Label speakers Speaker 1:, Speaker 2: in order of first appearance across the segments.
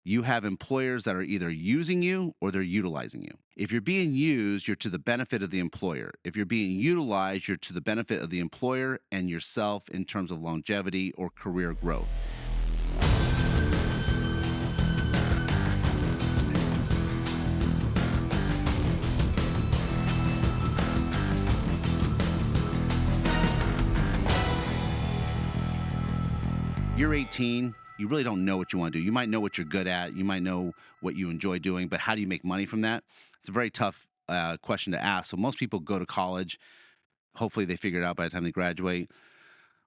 Speaker 1: You have employers that are either using you or they're utilizing you. If you're being used, you're to the benefit of the employer. If you're being utilized, you're to the benefit of the employer and yourself in terms of longevity or career growth. You're 18, you really don't know what you want to do. You might know what you're good at, you might know what you enjoy doing, but how do you make money from that? It's a very tough question to ask. So most people go to college. Hopefully, they figure it out by the time they graduate.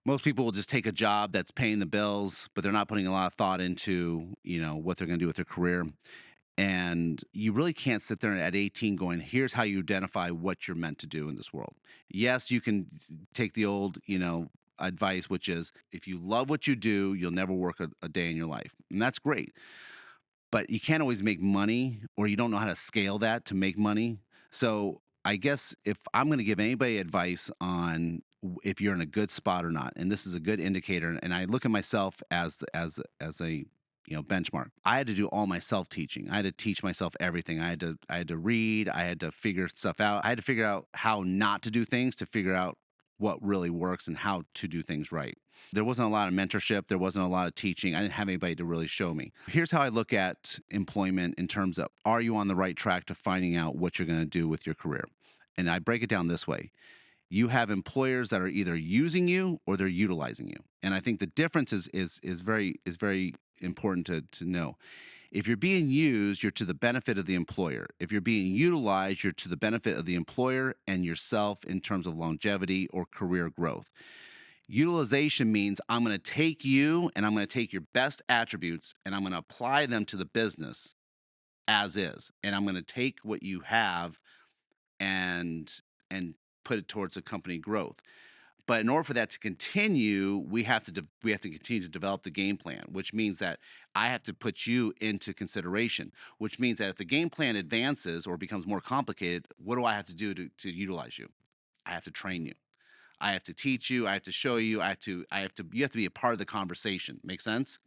Speaker 1: Most people will just take a job that's paying the bills, but they're not putting a lot of thought into, what they're going to do with their career. And you really can't sit there at 18 going, here's how you identify what you're meant to do in this world. Yes, you can take the old, advice, which is if you love what you do, you'll never work a day in your life. And that's great. But you can't always make money, or you don't know how to scale that to make money. So I guess if I'm going to give anybody advice on if you're in a good spot or not, and this is a good indicator, and I look at myself as a benchmark. I had to do all my self teaching. I had to teach myself everything. I had to read. I had to figure stuff out. I had to figure out how not to do things to figure out what really works and how to do things right. There wasn't a lot of mentorship. There wasn't a lot of teaching. I didn't have anybody to really show me. Here's how I look at employment in terms of, are you on the right track to finding out what you're going to do with your career? And I break it down this way. You have employers that are either using you or they're utilizing you. And I think the difference is very important to know. If you're being used, you're to the benefit of the employer. If you're being utilized, you're to the benefit of the employer and yourself in terms of longevity or career growth. Utilization means I'm going to take you and I'm going to take your best attributes and I'm going to apply them to the business as is. And I'm going to take what you have and and put it towards a company growth. But in order for that to continue, we have to continue to develop the game plan, which means that I have to put you into consideration. Which means that if the game plan advances or becomes more complicated, what do I have to do to utilize you? I have to train you. I have to teach you. I have to show you. You have to be a part of the conversation. Make sense?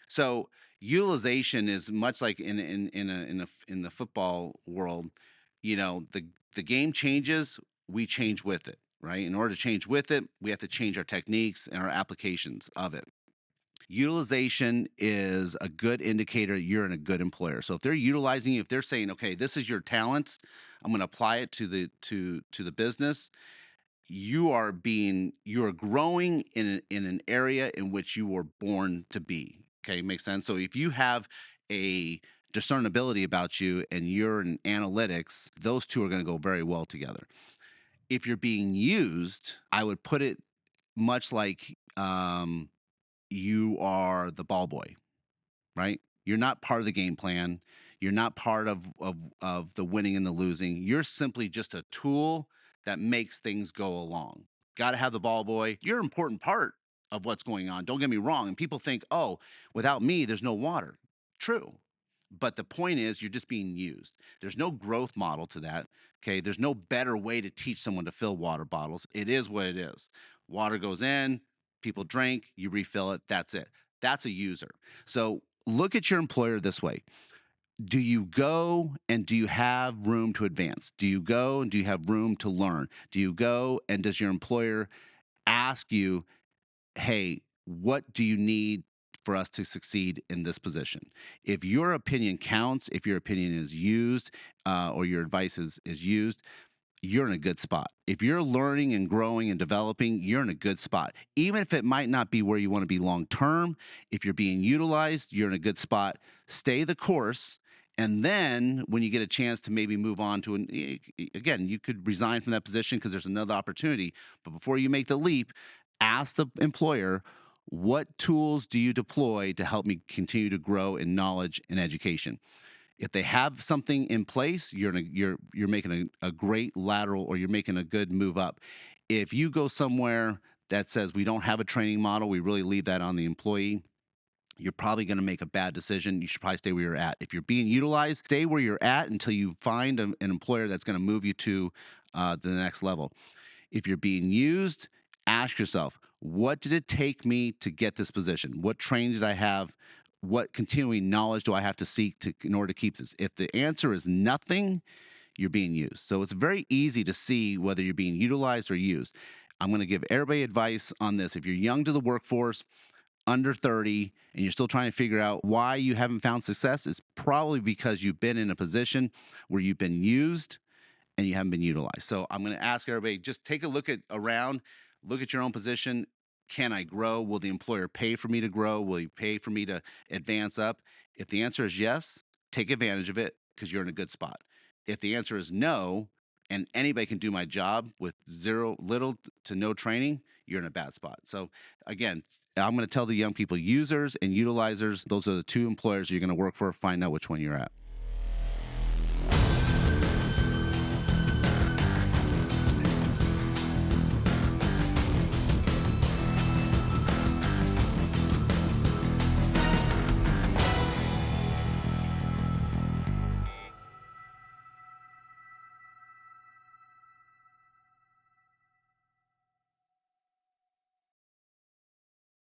Speaker 1: So utilization is much like in the football world. The game changes, we change with it, right? In order to change with it, we have to change our techniques and our applications of it. Utilization is a good indicator you're in a good employer. So if they're utilizing you, if they're saying, okay, this is your talents, I'm going to apply it to the business. You are growing in an area in which you were born to be. Okay, makes sense. So if you have a discernibility about you and you're in analytics, those two are going to go very well together. If you're being used, I would put it much like you are the ball boy, right? You're not part of the game plan. You're not part of the winning and the losing. You're simply just a tool that makes things go along. Got to have the ball boy. You're an important part of what's going on. Don't get me wrong. And people think, oh, without me, there's no water. True. But the point is, you're just being used. There's no growth model to that. Okay. There's no better way to teach someone to fill water bottles. It is what it is. Water goes in, people drink, you refill it. That's it. That's a user. So look at your employer this way. Do you go and do you have room to advance? Do you go and do you have room to learn? Do you go and does your employer ask you, hey, what do you need for us to succeed in this position? If your opinion counts, if your opinion is used, or your advice is used, you're in a good spot. If you're learning and growing and developing, you're in a good spot. Even if it might not be where you want to be long term, if you're being utilized, you're in a good spot. Stay the course. And then when you get a chance to maybe move on to again, you could resign from that position because there's another opportunity. But before you make the leap, ask the employer, what tools do you deploy to help me continue to grow in knowledge and education? If they have something in place, you're making a great lateral, or you're making a good move up. If you go somewhere that says we don't have a training model, we really leave that on the employee, you're probably going to make a bad decision. You should probably stay where you're at. If you're being utilized, stay where you're at until you find an employer that's going to move you to the next level. If you're being used, ask yourself, what did it take me to get this position? What training did I have? what continuing knowledge do I have to seek in order to keep this? If the answer is nothing, you're being used. So it's very easy to see whether you're being utilized or used. I'm going to give everybody advice on this. If you're young to the workforce, under 30, and you're still trying to figure out why you haven't found success, it's probably because you've been in a position where you've been used and you haven't been utilized. So I'm going to ask everybody, just take a look at around, look at your own position. Can I grow? Will the employer pay for me to grow? Will he pay for me to advance up? If the answer is yes, take advantage of it because you're in a good spot. If the answer is no, and anybody can do my job with little to no training, you're in a bad spot. So again, I'm going to tell the young people, users and utilizers, those are the two employers you're going to work for. Find out which one you're at.